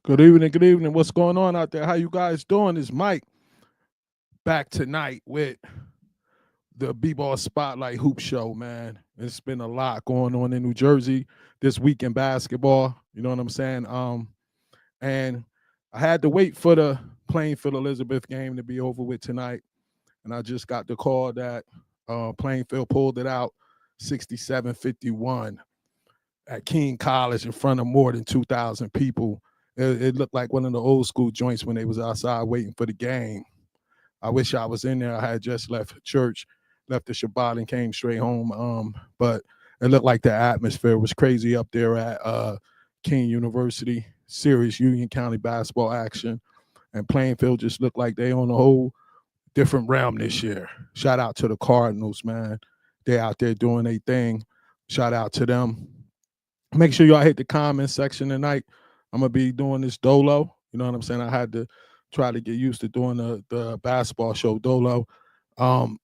Good evening, good evening. What's going on out there? How you guys doing? It's Mike back tonight with the B-Ball Spotlight Hoop Show, man. It's been a lot going on in New Jersey this week in basketball. You know what I'm saying? And I had to wait for the Plainfield Elizabeth game to be over with tonight. And I just got the call that Plainfield pulled it out 67-51 at King College in front of more than 2,000 people. It looked like one of the old school joints when they was outside waiting for the game. I wish I was in there. I had just left church, left the Shabbat and came straight home. But it looked like the atmosphere was crazy up there at King University. Serious Union County basketball action. And Plainfield just looked like they on a whole different realm this year. Shout out to the Cardinals, man. They out there doing their thing. Shout out to them. Make sure y'all hit the comment section tonight. I'm gonna be doing this dolo. You know what I'm saying? I had to try to get used to doing the basketball show dolo. Um,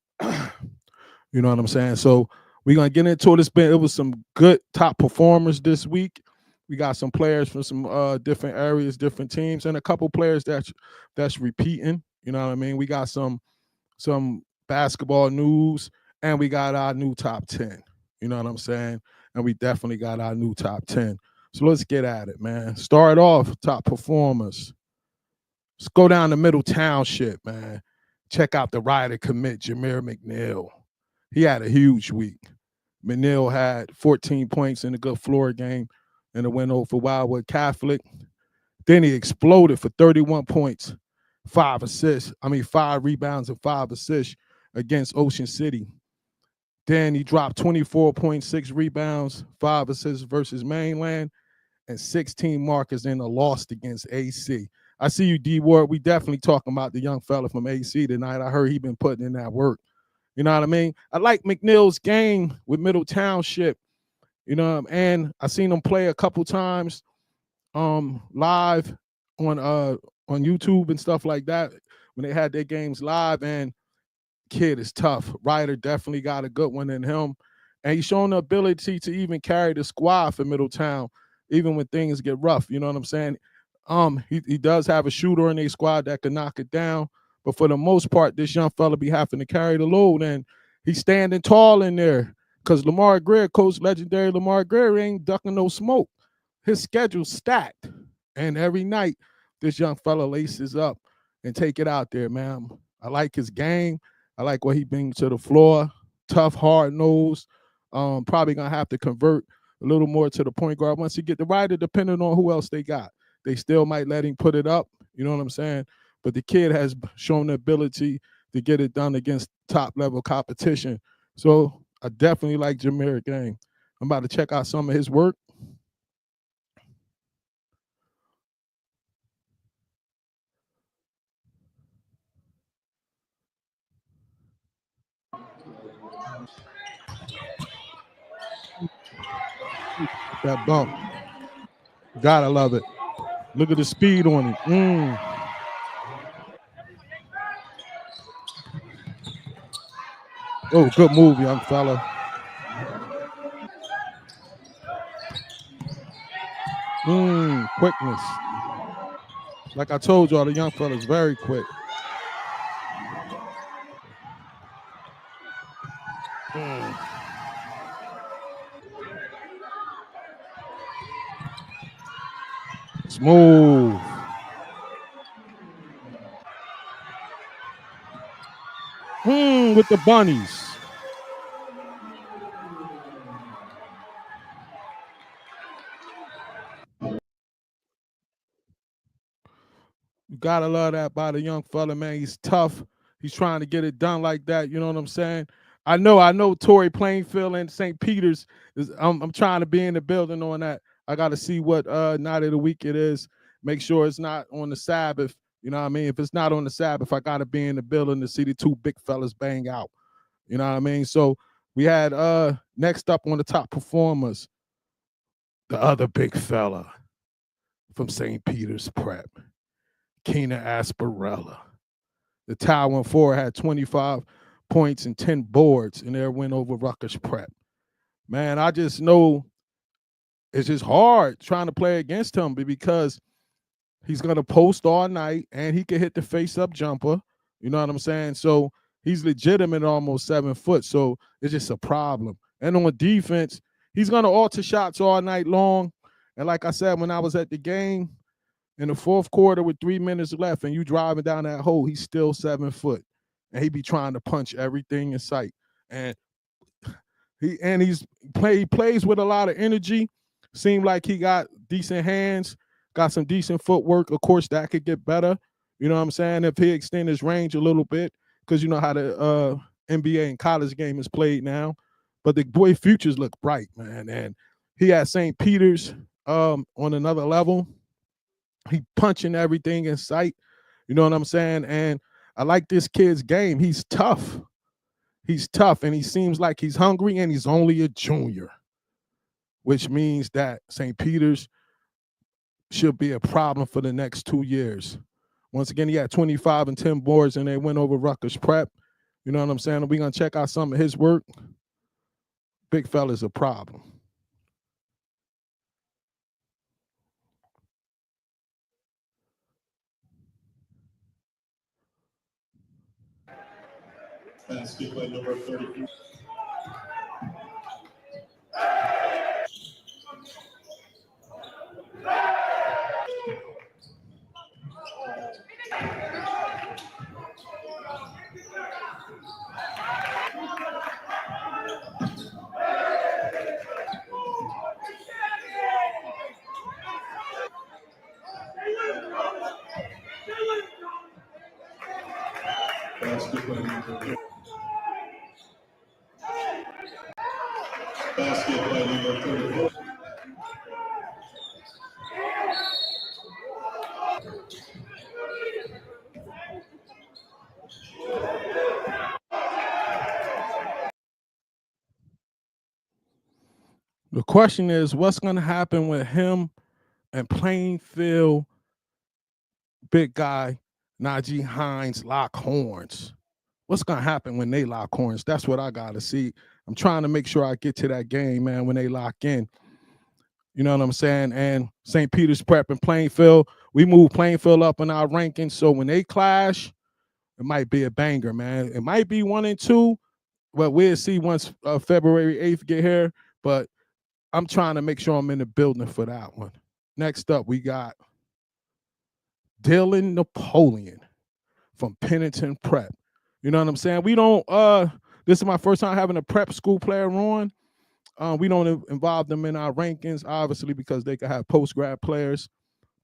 you know what I'm saying? So we're gonna get into it. It was some good top performers this week. We got some players from some different areas, different teams, and a couple players that's repeating. You know what I mean? We got some basketball news, and we got our new top 10. You know what I'm saying? And we definitely got our new top 10. So let's get at it, man. Start off top performers. Let's go down to Middle Township, man. Check out the rider commit, Jameer McNeil. He had a huge week. McNeil had 14 points in a good floor game in a win over Wildwood Catholic. Then he exploded for 31 points, 5 rebounds and 5 assists against Ocean City. Then he dropped 24.6 rebounds, 5 assists versus Mainland, and 16 markers in a loss against AC. I see you, D Ward. We definitely talking about the young fella from AC tonight. I heard he been putting in that work. You know what I mean? I like McNeil's game with Middle Township. You know, and I seen him play a couple times live on YouTube and stuff like that when they had their games live. And kid is tough. Ryder definitely got a good one in him. And he's shown the ability to even carry the squad for Middletown, even when things get rough. You know what I'm saying? He does have a shooter in a squad that can knock it down. But for the most part, this young fella be having to carry the load. And he's standing tall in there. Because Lamar Greer, Coach legendary Lamar Greer, ain't ducking no smoke. His schedule's stacked. And every night, this young fella laces up and take it out there, man. I like his game. I like what he brings to the floor. Tough, hard nose. Probably gonna have to convert a little more to the point guard once he get the rider, depending on who else they got. They still might let him put it up. You know what I'm saying? But the kid has shown the ability to get it done against top level competition. So I definitely like Jameer game. I'm about to check out some of his work. That bump. Gotta love it. Look at the speed on him. Oh, good move, young fella. Quickness. Like I told y'all, the young fella's very quick. Smooth. With the bunnies. You gotta love that by the young fella, man. He's tough. He's trying to get it done like that. You know what I'm saying? I know Torrey Plainfield and St. Peter's is I'm trying to be in the building on that. I gotta see what night of the week it is. Make sure it's not on the Sabbath. You know what I mean? If it's not on the Sabbath, I gotta be in the building to see the two big fellas bang out. You know what I mean? So we had next up on the top performers, the other big fella from St. Peter's Prep, Keenan Asparella. The Taiwan Four had 25 points and 10 boards in their win over Rutgers Prep. Man, I just know it's just hard trying to play against him because He's gonna post all night, and he can hit the face-up jumper. You know what I'm saying? So he's legitimate, almost 7 foot. So it's just a problem. And on defense, he's gonna alter shots all night long. And like I said, when I was at the game in the fourth quarter with 3 minutes left, and you driving down that hole, he's still 7 foot, and he be trying to punch everything in sight. And he plays with a lot of energy. Seemed like he got decent hands, got some decent footwork. Of course, that could get better. You know what I'm saying? If he extend his range a little bit, because you know how the NBA and college game is played now. But the boy futures look bright, man. And he had St. Peter's on another level. He punching everything in sight. You know what I'm saying? And I like this kid's game. He's tough. He's tough, and he seems like he's hungry, and he's only a junior, which means that St. Peter's should be a problem for the next 2 years. Once again, he had 25 and 10 boards, and they went over Rutgers Prep. You know what I'm saying? We're going to check out some of his work. Big fella's a problem. Basketball number 33. Basketball number 34. The question is, what's going to happen with him and Plainfield big guy Najee Hines lock horns? What's going to happen when they lock horns? That's what I got to see. I'm trying to make sure I get to that game, man, when they lock in. You know what I'm saying? And St. Peter's Prep and Plainfield, we move Plainfield up in our rankings. So when they clash, it might be a banger, man. It might be 1 and 2, but we'll see once February 8th get here. But I'm trying to make sure I'm in the building for that one. Next up, we got Dylan Napoleon from Pennington Prep. You know what I'm saying? We don't, this is my first time having a prep school player on. We don't involve them in our rankings, obviously, because they could have post-grad players.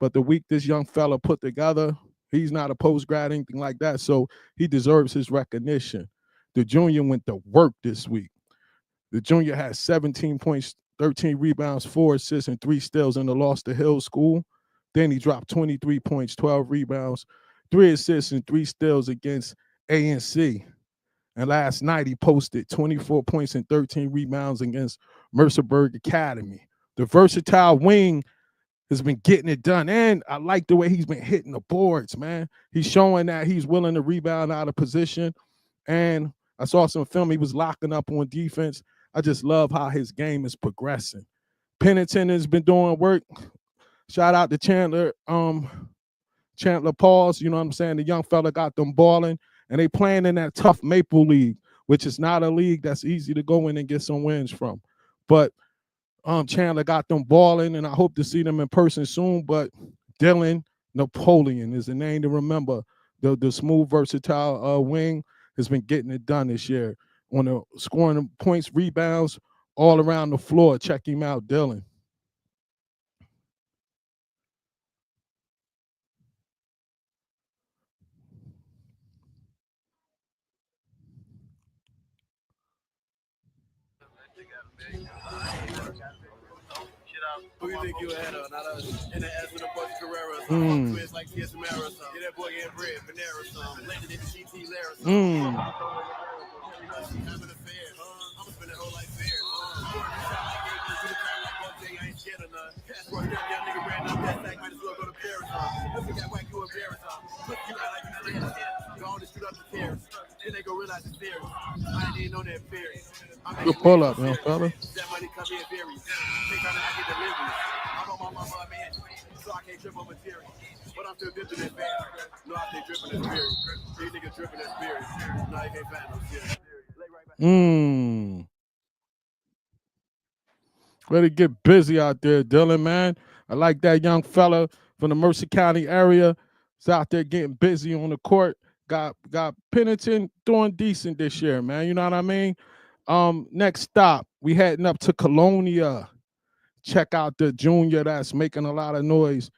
But the week this young fella put together, he's not a post-grad, anything like that, so he deserves his recognition. The junior went to work this week. The junior had 17 points, 13 rebounds, 4 assists, and 3 steals in the loss to Hill School. Then he dropped 23 points, 12 rebounds, 3 assists, and 3 steals against ANC. And last night he posted 24 points and 13 rebounds against Mercerburg Academy. The versatile wing has been getting it done. And I like the way he's been hitting the boards, man. He's showing that he's willing to rebound out of position. And I saw some film. He was locking up on defense. I just love how his game is progressing. Pennington has been doing work. Shout out to Chandler Pauls. You know what I'm saying? The young fella got them balling. And they playing in that tough Maple League, which is not a league that's easy to go in and get some wins from. But Chandler got them balling, and I hope to see them in person soon. But Dylan Napoleon is the name to remember. The smooth, versatile wing has been getting it done this year. On the scoring points, rebounds, all around the floor. Check him out, Dylan. Who you think you ahead of? Not us. In the ass with a bunch of Carreras. Twins like Tia Samara. Get that boy getting bread. Panera. Landed in the GT Lara. She having a fair. I'ma spend that whole life fair. I ain't scared of none. Passport, young nigga ran up that sack. Might as well go to Paris. Look at that white you embarrassed. Look you out like you never had. Go on and shoot up the terrace. Then they go realize it's serious. I ain't even know that fairy. Good pull up, young fella. That money come in varies. They trying to get deliveries. I'm on my mama, man. So I can't trip on material. But I'm still dipping that fan. No, I stay dripping that spirit. These niggas dripping that spirit. No, they can't find no serious. Lay right back. Ready to get busy out there, Dylan, man. I like that young fella from the Mercer County area. He's out there getting busy on the court. Got Pennington doing decent this year, man. You know what I mean? Next stop, we heading up to Colonia. Check out the junior that's making a lot of noise,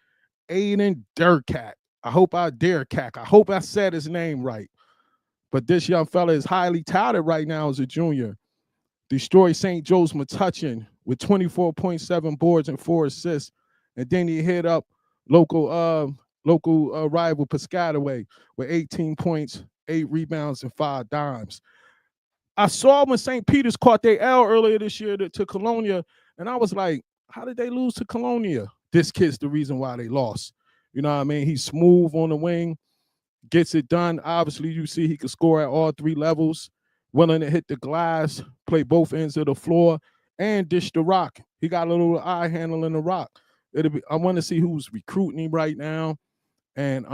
Aiden Durkat. I hope I hope I said his name right. But this young fella is highly touted right now as a junior. Destroyed St. Joe's Metuchen with 24.7 boards and 4 assists. And then he hit up local rival Piscataway with 18 points, 8 rebounds, and 5 dimes. I saw when St. Peter's caught their L earlier this year to Colonia, and I was like, how did they lose to Colonia? This kid's the reason why they lost. You know what I mean? He's smooth on the wing, gets it done. Obviously, you see he can score at all 3 levels, willing to hit the glass, play both ends of the floor, and dish the rock. He got a little eye handling the rock. I want to see who's recruiting him right now. And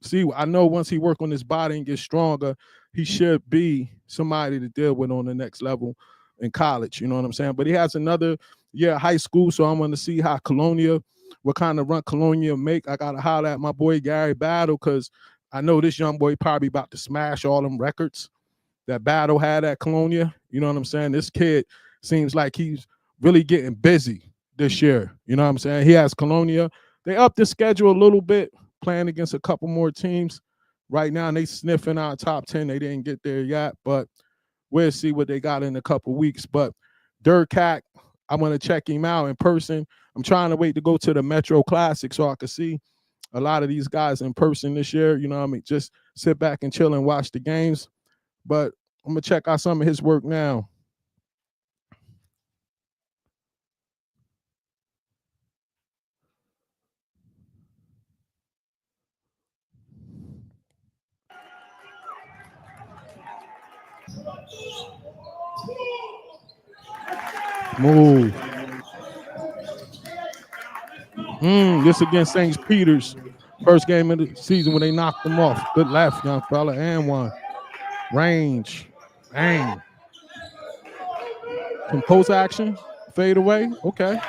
see, I know once he work on his body and get stronger, he should be somebody to deal with on the next level in college. You know what I'm saying? But he has another year of high school, so I'm going to see how what kind of run Colonia make. I got to holler at my boy Gary Battle because I know this young boy probably about to smash all them records that Battle had at Colonia. You know what I'm saying? This kid seems like he's really getting busy this year. You know what I'm saying? He has Colonia. They upped the schedule a little bit, playing against a couple more teams right now, and they sniffing our top 10. They didn't get there yet, but we'll see what they got in a couple weeks. But Durkat, I'm going to check him out in person. I'm trying to wait to go to the Metro Classic so I can see a lot of these guys in person this year. You know what I mean? Just sit back and chill and watch the games. But I'm going to check out some of his work now. Move. This against St. Peter's. First game of the season when they knocked them off. Good left, young fella, and one. Range. Bang. Some post action. Fade away. Okay.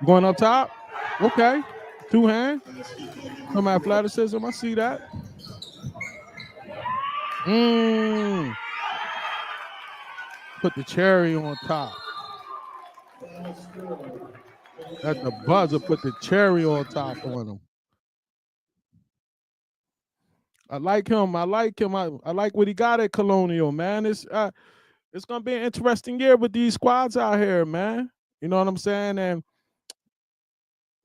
Going up top. Okay. 2 hand. Some athleticism. I see that. Put the cherry on top. At the buzzer, put the cherry on top on him. I like him. I like what he got at Colonial, man. It's gonna be an interesting year with these squads out here, man. You know what I'm saying? And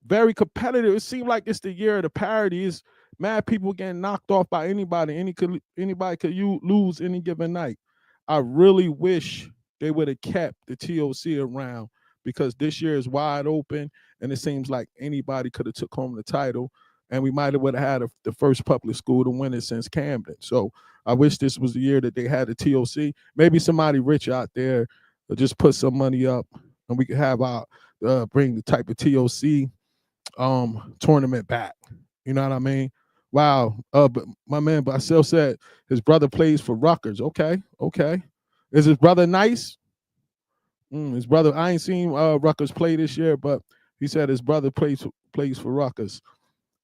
very competitive. It seems like it's the year of the parity. It's mad people getting knocked off by anybody. Anybody could you lose any given night. I really wish they would have kept the TOC around because this year is wide open, and it seems like anybody could have took home the title, and we might have would have had the first public school to win it since Camden. So I wish this was the year that they had the TOC. Maybe somebody rich out there just put some money up, and we could have our bring the type of TOC tournament back. You know what I mean? Wow. But my man Basel said his brother plays for Rutgers. Okay. Is his brother nice? His brother, I ain't seen Rutgers play this year, but he said his brother plays for Rutgers.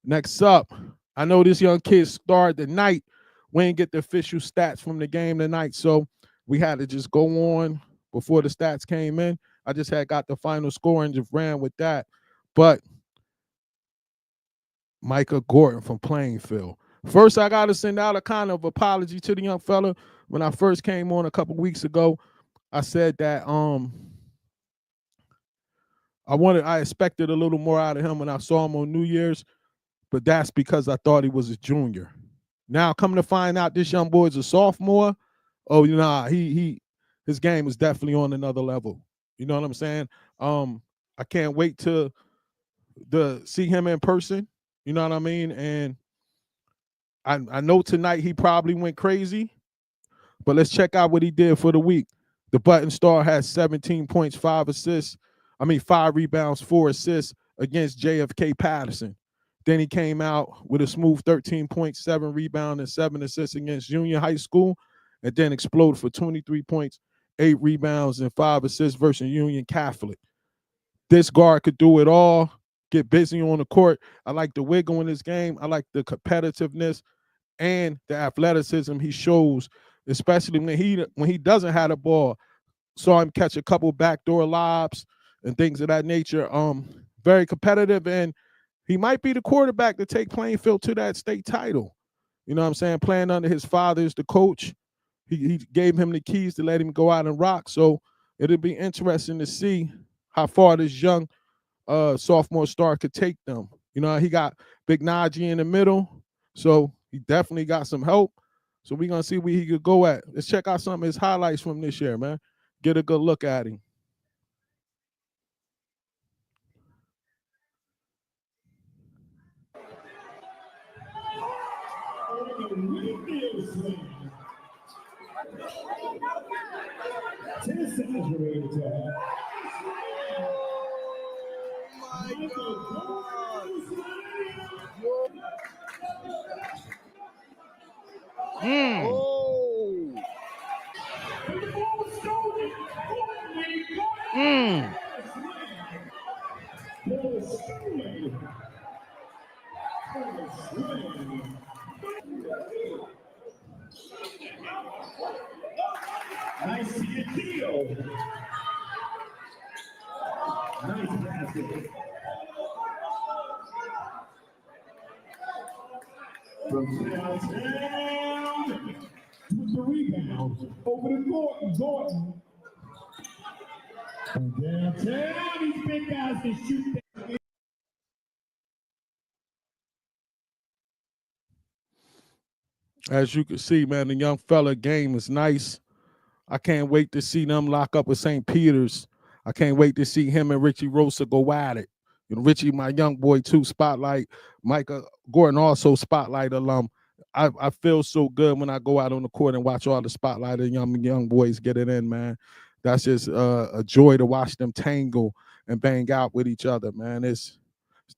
Next up, I know this young kid started the night. We didn't get the official stats from the game tonight, so we had to just go on before the stats came in. I just had got the final score and just ran with that. But Micah Gordon from Plainfield. First, I got to send out a kind of apology to the young fella. When I first came on a couple weeks ago, I said that I expected a little more out of him when I saw him on New Year's, but that's because I thought he was a junior. Now, coming to find out this young boy is a sophomore, his game is definitely on another level. You know what I'm saying? I can't wait to see him in person. You know what I mean? And I know tonight he probably went crazy, but let's check out what he did for the week. The Button Star has 17 points, 5 rebounds, 4 assists against JFK Patterson. Then he came out with a smooth 13.7 rebound and 7 assists against Union High School, and then exploded for 23 points, 8 rebounds, and 5 assists versus Union Catholic. This guard could do it all, get busy on the court. I like the wiggle in this game. I like the competitiveness and the athleticism he shows, especially when he doesn't have the ball. Saw him catch a couple backdoor lobs and things of that nature. Very competitive, and he might be the quarterback to take Plainfield to that state title. You know what I'm saying? Playing under his father as the coach. He gave him the keys to let him go out and rock. So it'll be interesting to see how far this young sophomore star could take them. You know, he got Big Najee in the middle, so he definitely got some help. So we're gonna see where he could go at. Let's check out some of his highlights from this year, man. Get a good look at him. Nice deal. Nice basket. From downtown with the rebound over to Gordon. From downtown, these big guys can shoot. As you can see, man, the young fella game is nice. I can't wait to see them lock up with St. Peter's. I can't wait to see him and Richie Rosa go at it. You know, Richie, my young boy, too, Spotlight. Micah Gordon, also Spotlight alum. I feel so good when I go out on the court and watch all the Spotlight and young boys get it in, man. That's just a joy to watch them tangle and bang out with each other, man. It's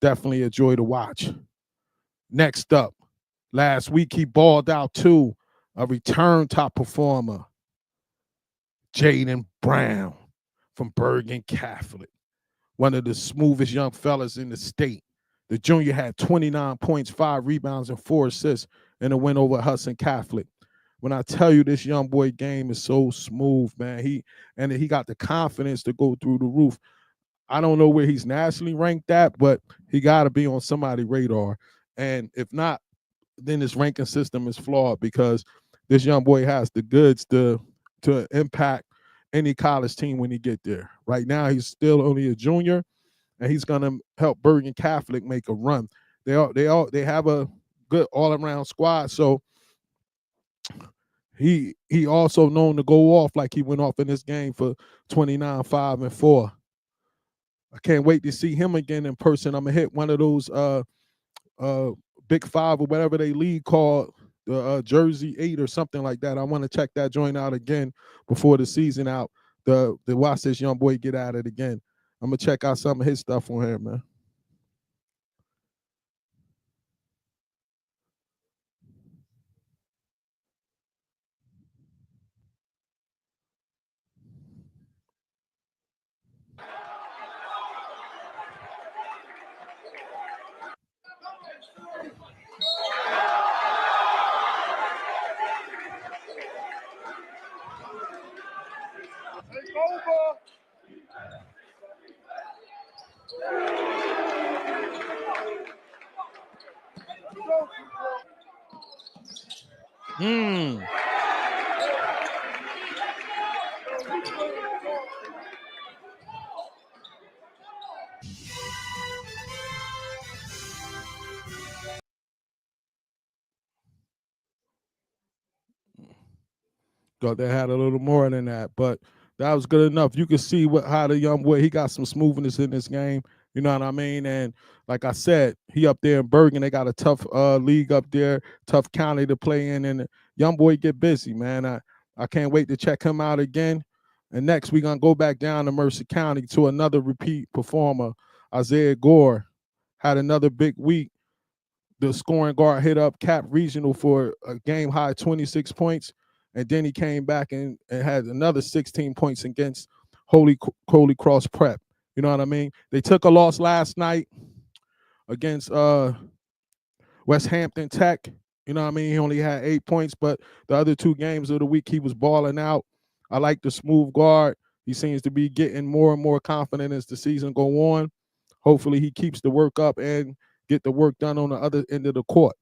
definitely a joy to watch. Next up, last week he balled out too, a return top performer, Jaden Brown from Bergen Catholic, one of the smoothest young fellas in the state. The junior had 29 points, 5 rebounds, and 4 assists in a win over Hudson Catholic. When I tell you this young boy game is so smooth, man, he got the confidence to go through the roof. I don't know where he's nationally ranked at, but he got to be on somebody's radar. And if not, then his ranking system is flawed because this young boy has the goods to impact any college team when he get there. Right now, he's still only a junior, and he's gonna help Bergen Catholic make a run. They have a good all around squad, so he also known to go off like he went off in this game for 29, 5, and 4. I can't wait to see him again in person. I'm gonna hit one of those Big Five or whatever they league called, the Jersey 8 or something like that. I want to check that joint out again before the season out. The watch this young boy get at it again. I'm gonna check out some of his stuff on here, man. Thought they had a little more than that, but that was good enough. You can see how the young boy, he got some smoothness in this game. You know what I mean? And like I said, he up there in Bergen, they got a tough league up there, tough county to play in, and the young boy get busy, man. I can't wait to check him out again. And next, we're going to go back down to Mercer County to another repeat performer, Isaiah Gore. Had another big week. The scoring guard hit up Cap Regional for a game high 26 points. And then he came back and had another 16 points against Holy Cross Prep. You know what I mean? They took a loss last night against West Hampton Tech. You know what I mean? He only had 8 points, but the other 2 games of the week, he was balling out. I like the smooth guard. He seems to be getting more and more confident as the season go on. Hopefully he keeps the work up and get the work done on the other end of the court.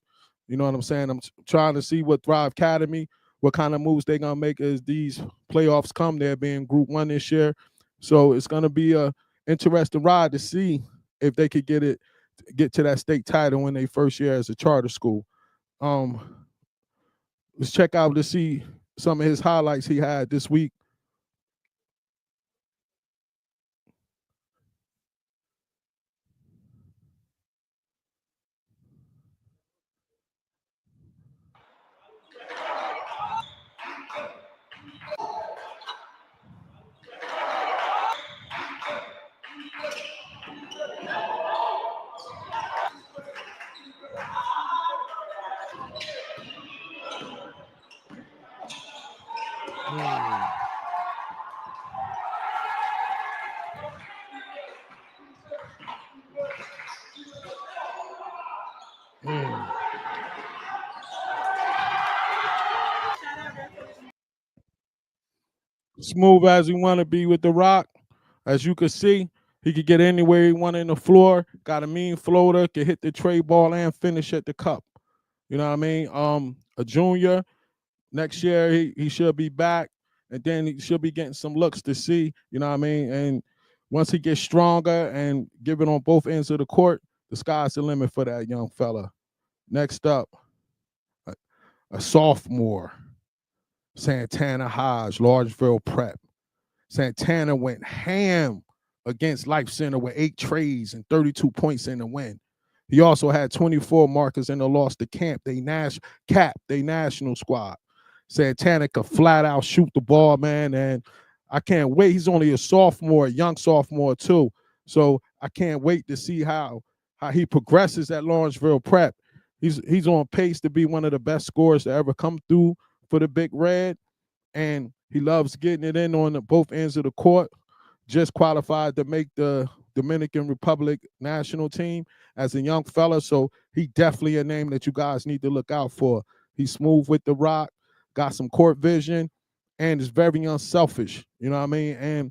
You know what I'm saying? I'm trying to see what Thrive Academy, what kind of moves they're going to make as these playoffs come. They're being Group 1 this year. So it's going to be a interesting ride to see if they could get to that state title in their first year as a charter school. Let's check out to see some of his highlights he had this week. Smooth as he want to be with the rock. As you can see, he could get anywhere he want in the floor. Got a mean floater, can hit the tray ball and finish at the cup. You know what I mean? A junior. Next year he should be back, and then he should be getting some looks to see. You know what I mean? And once he gets stronger and give it on both ends of the court, the sky's the limit for that young fella. Next up, a sophomore, Santana Hodge, Lawrenceville Prep. Santana went ham against Life Center with 8 trays and 32 points in the win. He also had 24 markers in the loss to Camp, they national squad. Santana could flat out shoot the ball, man, and I can't wait. He's only a sophomore, a young sophomore too, so I can't wait to see how he progresses at Lawrenceville Prep. He's on pace to be one of the best scorers to ever come through for the Big Red, and he loves getting it in on both ends of the court. Just qualified to make the Dominican Republic national team as a young fella, so he definitely a name that you guys need to look out for. He's smooth with the rock, got some court vision, and is very unselfish. You know what I mean? And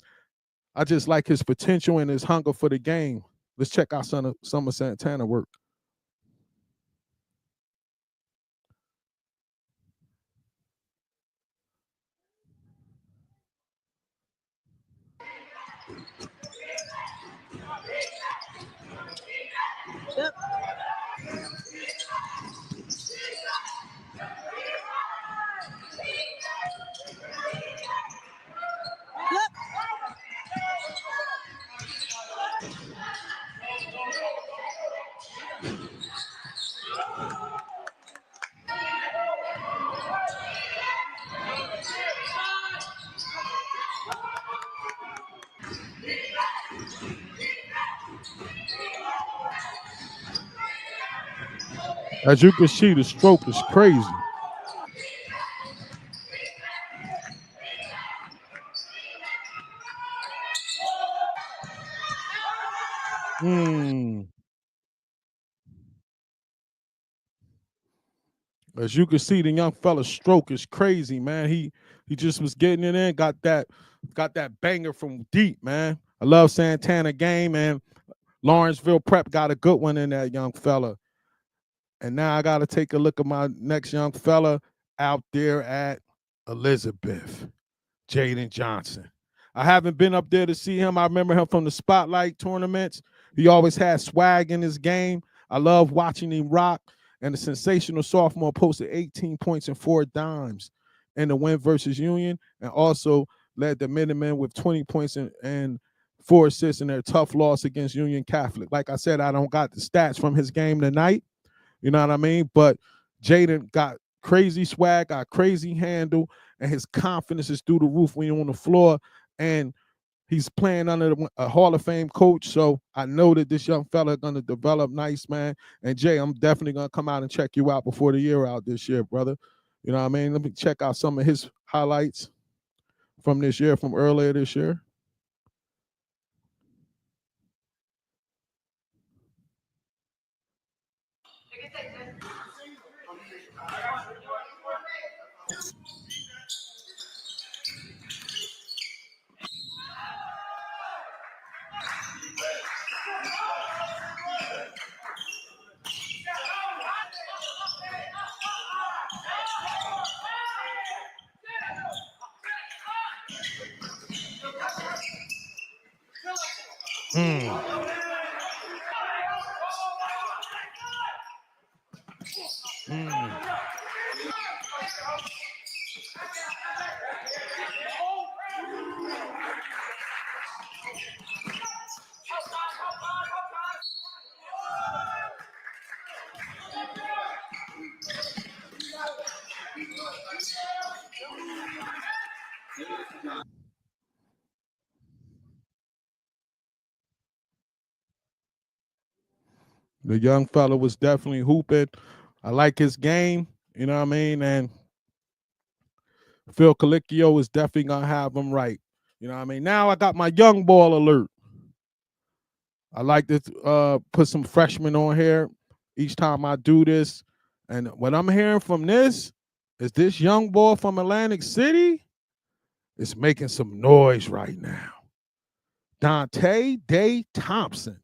I just like his potential and his hunger for the game. Let's check out some of Santana work. Yep. As you can see, the stroke is crazy. As you can see, the young fella's stroke is crazy, man. He just was getting it in, got that banger from deep, man. I love Santana game, and Lawrenceville Prep got a good one in that young fella. And now I got to take a look at my next young fella out there at Elizabeth, Jaden Johnson. I haven't been up there to see him. I remember him from the Spotlight tournaments. He always had swag in his game. I love watching him rock. And the sensational sophomore posted 18 points and 4 dimes in the win versus Union, and also led the Minutemen with 20 points and 4 assists in their tough loss against Union Catholic. Like I said, I don't got the stats from his game tonight. You know what I mean? But Jaden got crazy swag, got crazy handle, and his confidence is through the roof when you're on the floor. and he's playing under a Hall of Fame coach. So I know that this young fella going to develop nice, man. And Jay, I'm definitely going to come out and check you out before the year out this year, brother. You know what I mean? Let me check out some of his highlights from this year, from earlier this year. Mm. Mm. The young fella was definitely hooping. I like his game, you know what I mean? And Phil Colicchio is definitely going to have him right. You know what I mean? Now I got my young ball alert. I like to put some freshmen on here each time I do this. And what I'm hearing from this is this young boy from Atlantic City is making some noise right now. Dante Day Thompson.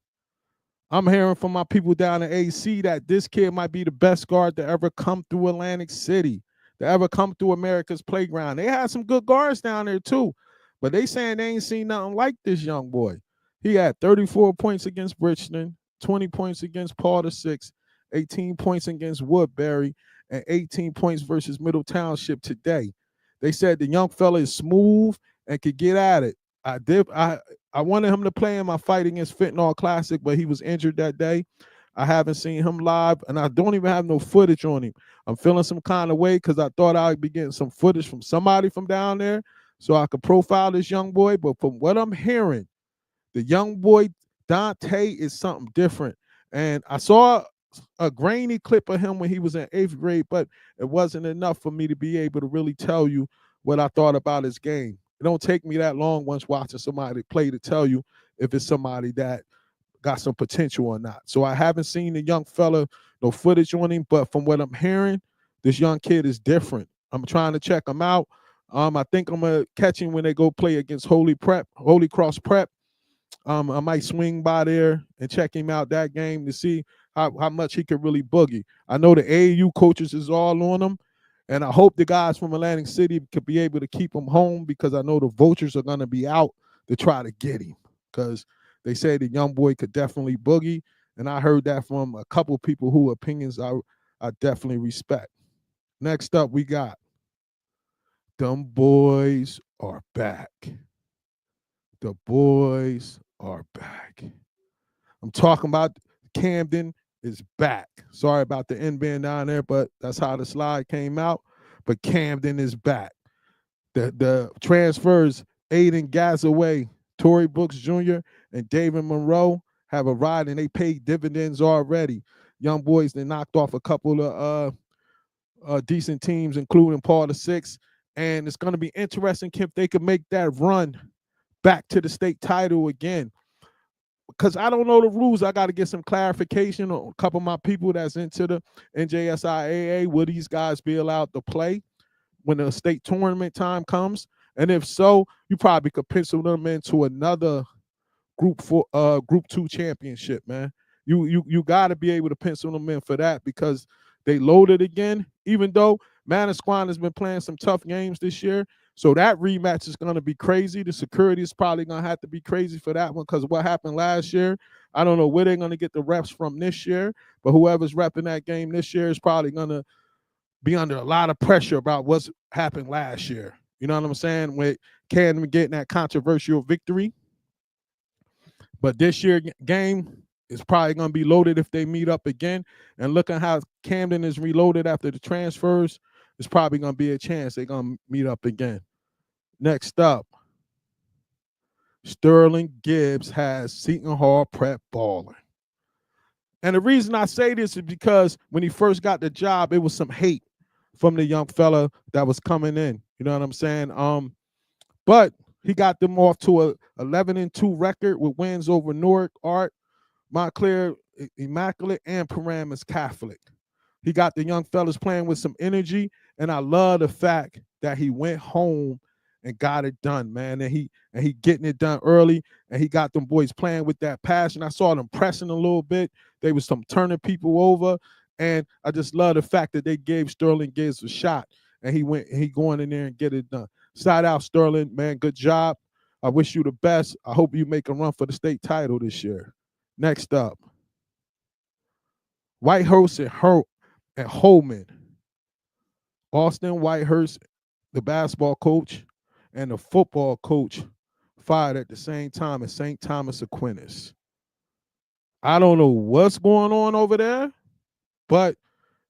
I'm hearing from my people down in AC that this kid might be the best guard to ever come through Atlantic City, to ever come through America's playground. They had some good guards down there too, but they saying they ain't seen nothing like this young boy. He had 34 points against Richmond, 20 points against Paul VI, 18 points against Woodbury, and 18 points versus Middle Township today. They said the young fella is smooth and could get at it. I wanted him to play in my fight against Fentanyl Classic, but he was injured that day. I haven't seen him live, and I don't even have no footage on him. I'm feeling some kind of way because I thought I'd be getting some footage from somebody from down there so I could profile this young boy. But from what I'm hearing, the young boy Dante is something different. And I saw a grainy clip of him when he was in 8th grade, but it wasn't enough for me to be able to really tell you what I thought about his game. It don't take me that long once watching somebody play to tell you if it's somebody that got some potential or not. So I haven't seen the young fella, no footage on him, but from what I'm hearing, this young kid is different. I'm trying to check him out. I think I'm gonna catch him when they go play against Holy Cross Prep. I might swing by there and check him out that game to see how much he could really boogie. I know the AAU coaches is all on him, and I hope the guys from Atlantic City could be able to keep him home because I know the vultures are going to be out to try to get him because they say the young boy could definitely boogie, and I heard that from a couple people who opinions I definitely respect. Next up, we got them boys are back. The boys are back. I'm talking about Camden is back. Sorry about the end being down there, but that's how the slide came out. But Camden is back. The transfers, Aiden Gazaway, Torrey Brooks Jr., and David Monroe have arrived, and they paid dividends already. Young boys, they knocked off a couple of decent teams, including Paul VI. And it's going to be interesting if they can make that run back to the state title again. Because I don't know the rules. I got to get some clarification on a couple of my people that's into the NJSIAA. Will these guys be allowed to play when the state tournament time comes? And if so, you probably could pencil them into another group 2 championship, man. You got to be able to pencil them in for that because they loaded again, even though Manasquan has been playing some tough games this year. So that rematch is going to be crazy. The security is probably going to have to be crazy for that one because what happened last year, I don't know where they're going to get the reps from this year, but whoever's repping that game this year is probably going to be under a lot of pressure about what's happened last year. You know what I'm saying? With Camden getting that controversial victory. But this year game is probably going to be loaded if they meet up again. And looking how Camden is reloaded after the transfers, it's probably going to be a chance they're going to meet up again. Next up, Sterling Gibbs has Seton Hall Prep balling. And the reason I say this is because when he first got the job, it was some hate from the young fella that was coming in. You know what I'm saying? But he got them off to a 11-2 record with wins over Newark, Art, Montclair, Immaculate, and Paramus Catholic. He got the young fellas playing with some energy, and I love the fact that he went home and got it done, man. And he getting it done early, and he got them boys playing with that passion. I saw them pressing a little bit. They was some turning people over, and I just love the fact that they gave Sterling Gibbs a shot, and he going in there and get it done. Side out, Sterling, man. Good job. I wish you the best. I hope you make a run for the state title this year. Next up, Whitehurst and Holman. Austin Whitehurst, the basketball coach, and the football coach fired at the same time at St. Thomas Aquinas. I don't know what's going on over there, but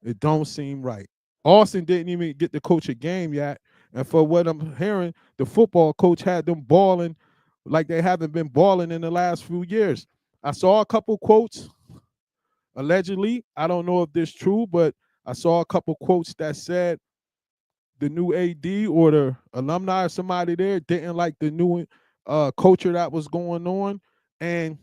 it don't seem right. Austin didn't even get to coach a game yet, and for what I'm hearing, the football coach had them balling like they haven't been balling in the last few years. I saw a couple quotes, allegedly. I don't know if this is true, but I saw a couple quotes that said the new AD or the alumni or somebody there didn't like the new culture that was going on, and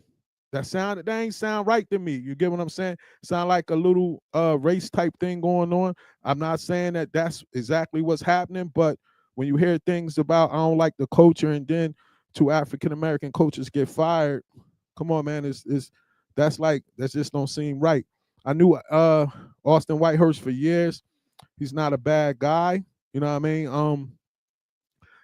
that ain't sound right to me. You get what I'm saying? Sound like a little race type thing going on. I'm not saying that that's exactly what's happening, but when you hear things about I don't like the culture, and then two African American coaches get fired, come on, man, that just don't seem right. I knew Austin Whitehurst for years. He's not a bad guy. You know what I mean?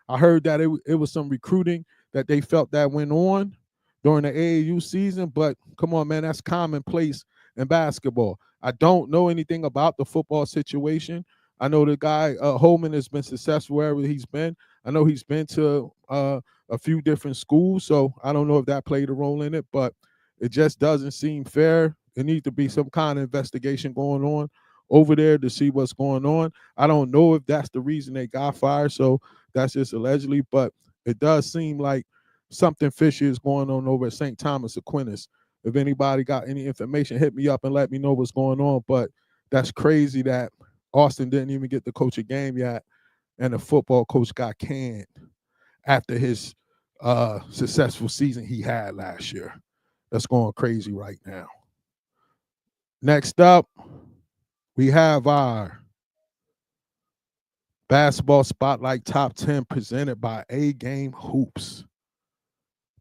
I heard that it was some recruiting that they felt that went on during the AAU season, but come on, man, that's commonplace in basketball. I don't know anything about the football situation. I know the guy Holman has been successful wherever he's been. I know he's been to a few different schools, so I don't know if that played a role in it, but it just doesn't seem fair. There needs to be some kind of investigation going on over there to see what's going on. I don't know if that's the reason they got fired, so that's just allegedly, but it does seem like something fishy is going on over at St. Thomas Aquinas. If anybody got any information, hit me up and let me know what's going on. But that's crazy that Austin didn't even get to coach a game yet, and the football coach got canned after his successful season he had last year. That's going crazy right now. Next up, we have our Basketball Spotlight Top 10 presented by A Game Hoops.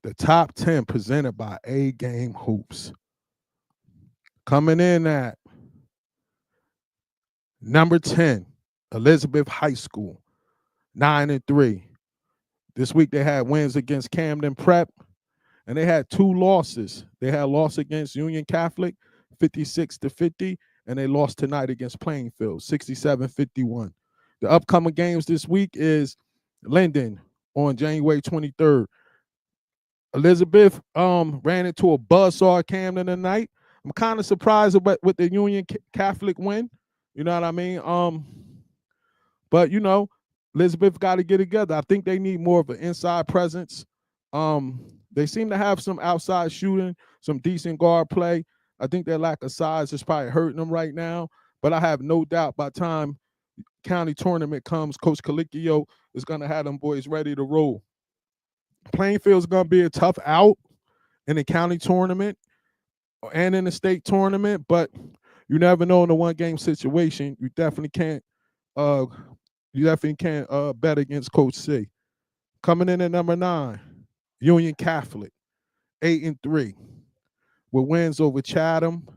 The top 10 presented by A Game Hoops. Coming in at number 10, Elizabeth High School, 9-3. This week they had wins against Camden Prep, and they had two losses. They had a loss against Union Catholic, 56-50, and they lost tonight against Plainfield, 67-51. The upcoming games this week is Linden on January 23rd. Elizabeth ran into a buzzsaw at Camden tonight. I'm kind of surprised with the Union Catholic win. You know what I mean? But you know, Elizabeth got to get together. I think they need more of an inside presence. They seem to have some outside shooting, some decent guard play. I think their lack of size is probably hurting them right now. But I have no doubt by the time county tournament comes, Coach Calicchio is going to have them boys ready to roll. Plainfield's going to be a tough out in the county tournament and in the state tournament, but you never know in a one-game situation. You definitely can't bet against Coach C. Coming in at number 9, Union Catholic, 8-3, with wins over Chatham,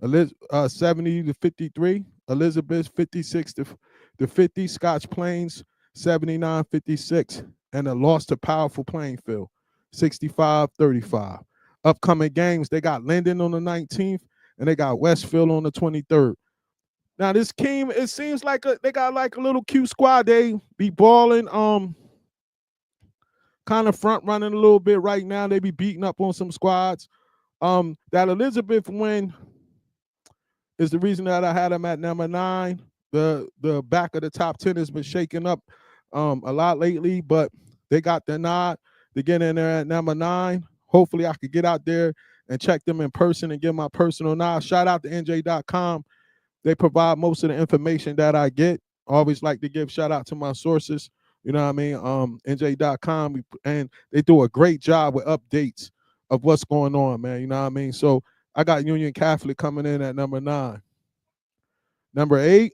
70-53, Elizabeth 56-50, Scotch Plains 79-56, and a loss to powerful Plainfield, 65-35. Upcoming games, they got Linden on the 19th, and they got Westfield on the 23rd. Now, this team, it seems like they got like a little cute squad. They be balling, kind of front running a little bit right now. They be beating up on some squads. That Elizabeth win is the reason that I had them at number 9. The back of the top 10 has been shaking up a lot lately, but they got the nod. to get in there at number 9. Hopefully I could get out there and check them in person and give my personal knowledge. Shout out to NJ.com. They provide most of the information that I get. Always like to give shout out to my sources. You know what I mean? NJ.com. And they do a great job with updates of what's going on, man. You know what I mean? So I got Union Catholic coming in at number 9. Number 8,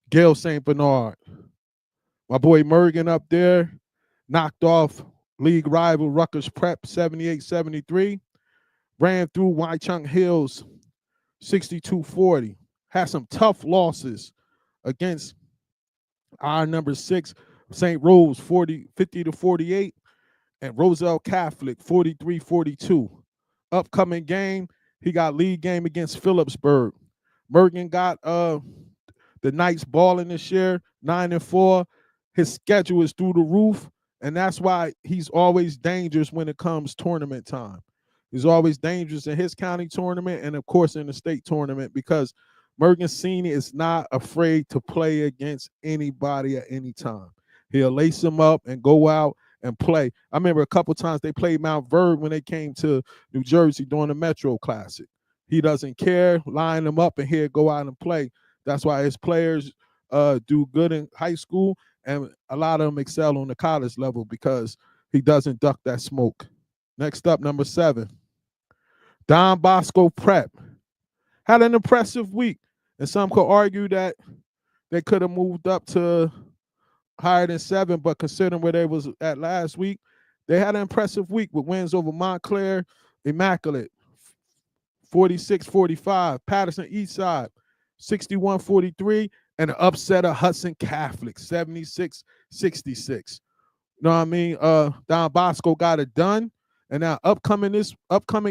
Gail St. Bernard. My boy Mergen up there knocked off league rival Rutgers Prep 78-73. Ran through Waichung Hills 62-40. Had some tough losses against our number 6, St. Rose 50-48, and Roselle Catholic 43-42. Upcoming game, he got league game against Phillipsburg. Mergen got the Knights balling this year, 9-4. His schedule is through the roof, and that's why he's always dangerous when it comes tournament time. He's always dangerous in his county tournament and, of course, in the state tournament because Mergen Senior is not afraid to play against anybody at any time. He'll lace them up and go out and play. I remember a couple times they played Mount Verb when they came to New Jersey during the Metro Classic. He doesn't care, line them up, and he'll go out and play. That's why his players do good in high school, and a lot of them excel on the college level because he doesn't duck that smoke. Next up, number 7, Don Bosco Prep. Had an impressive week, and some could argue that they could have moved up to higher than 7, but considering where they was at last week, they had an impressive week with wins over Montclair, Immaculate, 46-45, Patterson Eastside, 61-43, and an upset of Hudson Catholic, 76-66. You know what I mean? Don Bosco got it done. And now upcoming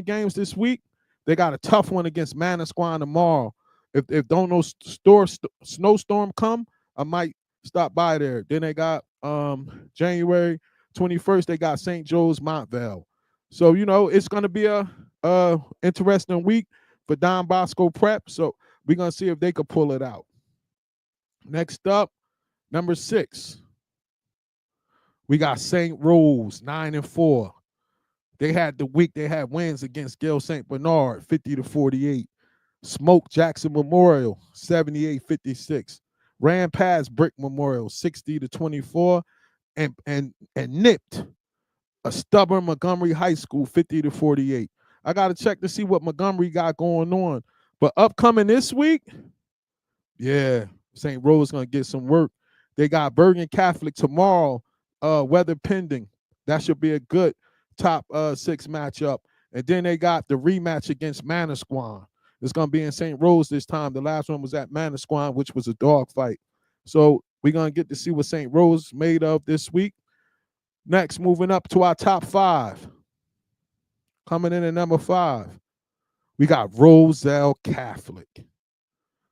games this week, they got a tough one against Manasquan tomorrow. If don't know snowstorm come, I might stop by there. Then they got January 21st, they got St. Joe's Montvale. So, you know, it's going to be a interesting week for Don Bosco Prep. So we're going to see if they could pull it out. Next up, number 6, we got St. Rose, 9-4. They had the week, they had wins against Gail St. Bernard, 50-48. Smoke Jackson Memorial, 78-56. Ran past Brick Memorial, 60-24. And nipped a stubborn Montgomery High School, 50-48. I got to check to see what Montgomery got going on. But upcoming this week, yeah, St. Rose going to get some work. They got Bergen Catholic tomorrow, weather pending. That should be a good top 6 matchup. And then they got the rematch against Manasquan. It's going to be in St. Rose this time. The last one was at Manasquan, which was a dogfight. So we're going to get to see what St. Rose made of this week. Next, moving up to our top 5. Coming in at number 5, we got Roselle Catholic.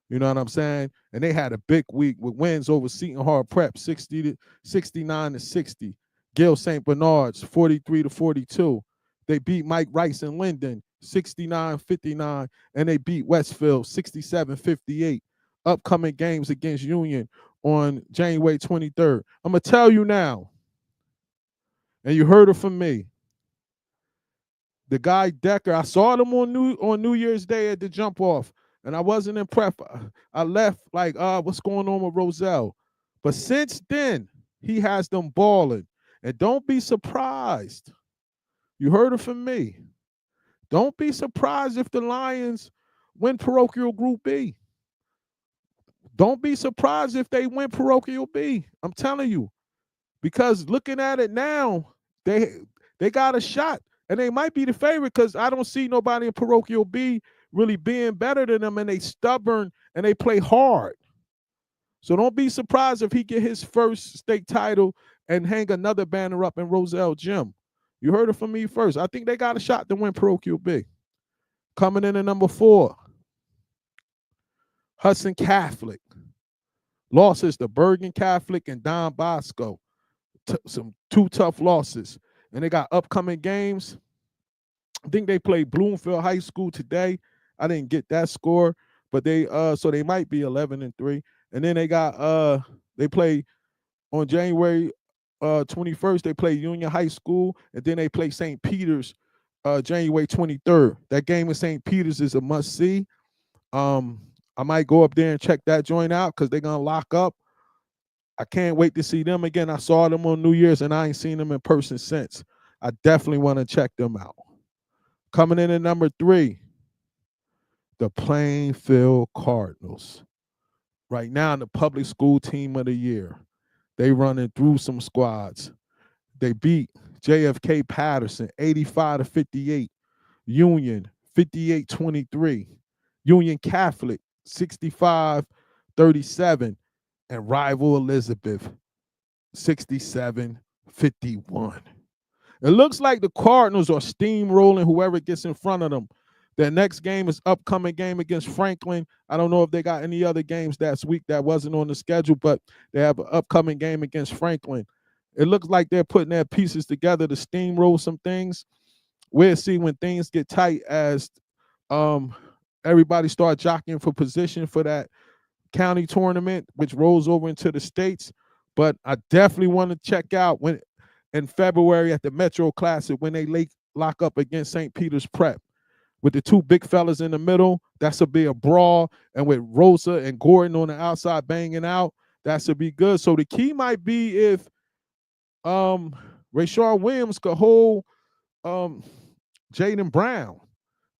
You know what I'm saying? And they had a big week with wins over Seton Hall Prep, 69-60. Gail St. Bernard's, 43-42. They beat Mike Rice and Linden, 69-59. And they beat Westfield, 67-58. Upcoming games against Union on January 23rd. I'm going to tell you now, and you heard it from me. The guy Decker, I saw them on New Year's Day at the jump off, and I wasn't impressed. I left like, what's going on with Roselle? But since then, he has them balling. And don't be surprised. You heard it from me. Don't be surprised if the Lions win parochial Group B. Don't be surprised if they win parochial B. I'm telling you. Because looking at it now, they got a shot. And they might be the favorite because I don't see nobody in parochial B really being better than them, and they stubborn and they play hard. So don't be surprised if he get his first state title and hang another banner up in Roselle Gym. You heard it from me first. I think they got a shot to win parochial B. Coming in at number 4, Hudson Catholic. Losses to Bergen Catholic and Don Bosco. Some 2 tough losses. And they got upcoming games. I think they play Bloomfield High School today. I didn't get that score, but so they might be 11-3. And then they got they play on January 21st, they play Union High School, and then they play St. Peter's January 23rd. That game in St. Peter's is a must-see. I might go up there and check that joint out because they're going to lock up. I can't wait to see them again. I saw them on New Year's, and I ain't seen them in person since. I definitely want to check them out. Coming in at number 3, the Plainfield Cardinals. Right now, the public school team of the year. They running through some squads. They beat JFK Patterson 85-58, Union 58-23, Union Catholic 65-37, and rival Elizabeth 67-51. It looks like the Cardinals are steamrolling whoever gets in front of them. Their next game is upcoming game against Franklin. I don't know if they got any other games that week that wasn't on the schedule, but they have an upcoming game against Franklin. It looks like they're putting their pieces together to steamroll some things. We'll see when things get tight as everybody start jockeying for position for that county tournament, which rolls over into the states. But I definitely want to check out when in February at the Metro Classic when they lock up against St. Peter's Prep. With the two big fellas in the middle, that should be a brawl. And with Rosa and Gordon on the outside banging out, that should be good. So the key might be if Rashard Williams could hold Jaden Brown.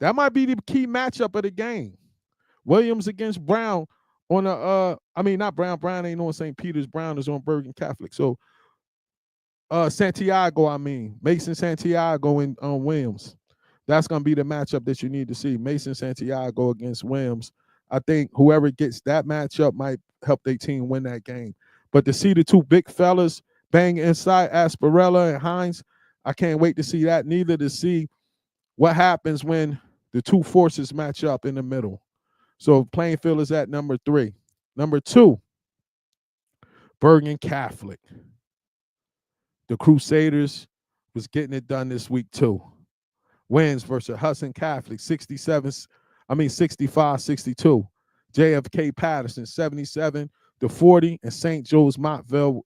That might be the key matchup of the game. Williams against Brown on not Brown. Brown ain't on St. Peter's. Brown is on Bergen Catholic. So Santiago, Mason Santiago and Williams. That's going to be the matchup that you need to see. Mason Santiago against Williams. I think whoever gets that matchup might help their team win that game. But to see the two big fellas bang inside Asparella and Hines, I can't wait to see that. Neither to see what happens when the two forces match up in the middle. So Plainfield is at number 3. Number 2, Bergen Catholic. The Crusaders was getting it done this week too. Wins versus Hudson Catholic, 65-62. JFK Patterson, 77-40, and St. Joe's Montville,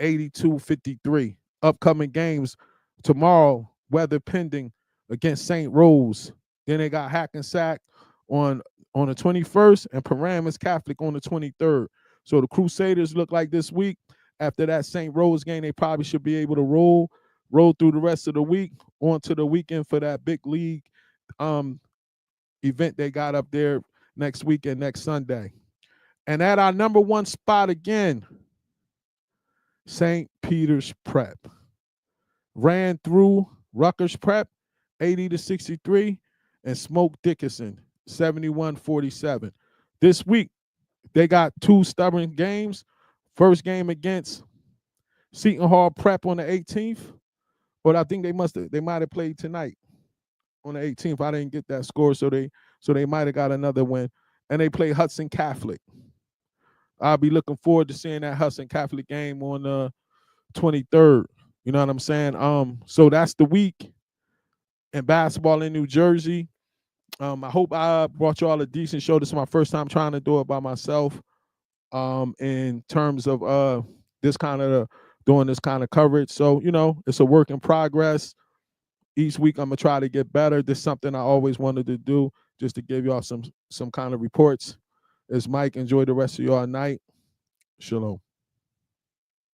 82-53. Upcoming games tomorrow, weather pending, against St. Rose. Then they got Hackensack on the 21st and Paramus Catholic on the 23rd. So the Crusaders look like this week, after that St. Rose game, they probably should be able to roll through the rest of the week onto the weekend for that big league event they got up there next weekend, next Sunday. And at our number 1 spot again, St. Peter's Prep. Ran through Rutgers Prep, 80-63, and Smoke Dickinson, 71-47. This week, they got 2 stubborn games. First game against Seton Hall Prep on the 18th. But I think they might have played tonight on the 18th. I didn't get that score, so they might have got another win. And they play Hudson Catholic. I'll be looking forward to seeing that Hudson Catholic game on the 23rd. You know what I'm saying? So that's the week in basketball in New Jersey. I hope I brought you all a decent show. This is my first time trying to do it by myself. In terms of doing this kind of coverage. So, it's a work in progress. Each week I'm gonna try to get better. This is something I always wanted to do, just to give y'all some kind of reports. It's Mike. Enjoy the rest of your night. Shalom.